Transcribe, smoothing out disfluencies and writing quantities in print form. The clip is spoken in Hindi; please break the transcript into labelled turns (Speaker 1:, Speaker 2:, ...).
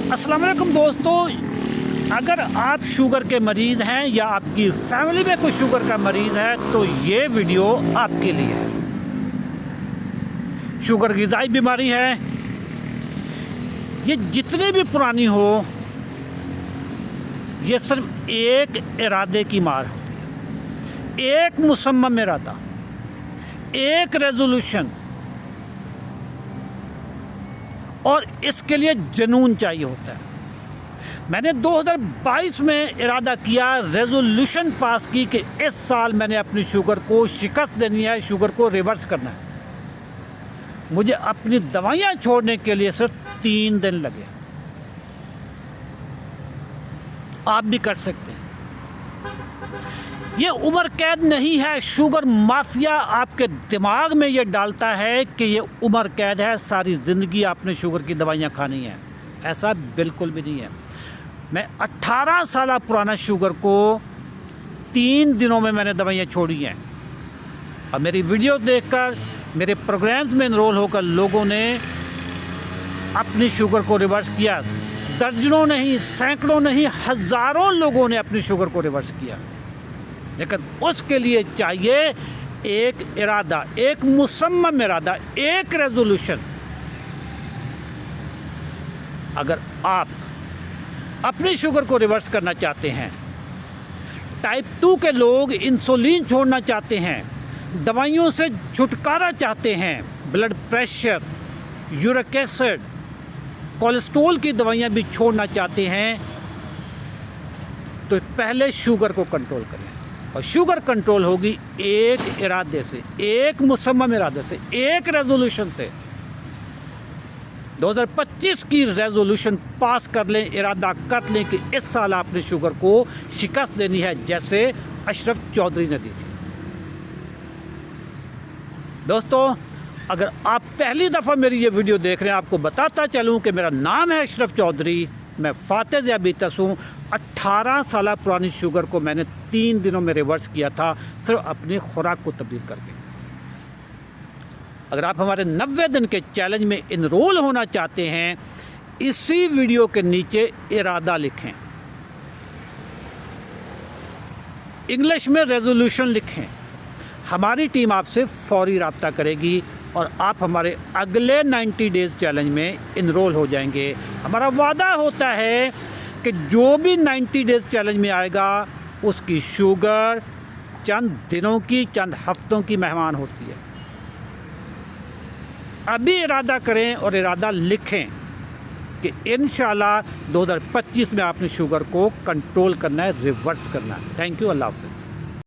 Speaker 1: अस्सलाम वालेकुम दोस्तों, अगर आप शुगर के मरीज़ हैं या आपकी फैमिली में कोई शुगर का मरीज़ है तो ये वीडियो आपके लिए है। शुगर ग़िज़ाई बीमारी है, ये जितनी भी पुरानी हो, ये सिर्फ एक इरादे की मार होती है, एक मुसम्मम इरादा, एक रेजोल्यूशन, और इसके लिए जुनून चाहिए होता है। मैंने 2022 में इरादा किया, रेजोल्यूशन पास की कि इस साल मैंने अपनी शुगर को शिकस्त देनी है, शुगर को रिवर्स करना है। मुझे अपनी दवाइयाँ छोड़ने के लिए सिर्फ 3 दिन लगे। आप भी कर सकते हैं। ये उम्र कैद नहीं है। शुगर माफिया आपके दिमाग में ये डालता है कि ये उम्र कैद है, सारी ज़िंदगी आपने शुगर की दवाइयाँ खानी है। ऐसा बिल्कुल भी नहीं है। मैं 18 साल पुराना शुगर को 3 दिनों में मैंने दवाइयाँ छोड़ी हैं। और मेरी वीडियो देखकर, मेरे प्रोग्राम्स में इनरोल होकर लोगों ने अपनी शुगर को रिवर्स किया। दर्जनों नहीं, सैकड़ों नहीं, हज़ारों लोगों ने अपनी शुगर को रिवर्स किया। लेकिन उसके लिए चाहिए एक इरादा, एक मुसम्मम इरादा, एक रेजोल्यूशन। अगर आप अपनी शुगर को रिवर्स करना चाहते हैं, टाइप 2 के लोग इंसुलिन छोड़ना चाहते हैं, दवाइयों से छुटकारा चाहते हैं, blood pressure, uric acid, cholesterol की दवाइयां भी छोड़ना चाहते हैं, तो पहले शुगर को कंट्रोल करें। और शुगर कंट्रोल होगी एक इरादे से, एक मुसम्मम इरादे से, एक रेजोल्यूशन से। 2025 की रेजोल्यूशन पास कर लें, इरादा कर लें कि इस साल आपने शुगर को शिकस्त देनी है, जैसे अशरफ चौधरी ने दी थी। दोस्तों, अगर आप पहली दफ़ा मेरी ये वीडियो देख रहे हैं, आपको बताता चलूं कि मेरा नाम है अशरफ चौधरी, मैं फ़ातेह ज़ियाबीतस हूँ। 18 साल पुरानी शुगर को मैंने 3 दिनों में रिवर्स किया था, सिर्फ अपनी खुराक को तब्दील करके। अगर आप हमारे 90 दिन के चैलेंज में इनरोल होना चाहते हैं, इसी वीडियो के नीचे इरादा लिखें, इंग्लिश में रेजोल्यूशन लिखें। हमारी टीम आपसे फौरी रब्ता करेगी और आप हमारे अगले 90 डेज़ चैलेंज में इनरोल हो जाएंगे। हमारा वादा होता है कि जो भी 90 डेज़ चैलेंज में आएगा, उसकी शुगर चंद दिनों की, चंद हफ्तों की मेहमान होती है। अभी इरादा करें और इरादा लिखें कि इंशाल्लाह 2025 में आपने शुगर को कंट्रोल करना है, रिवर्स करना है। Thank you. अल्लाह हाफ़िज़।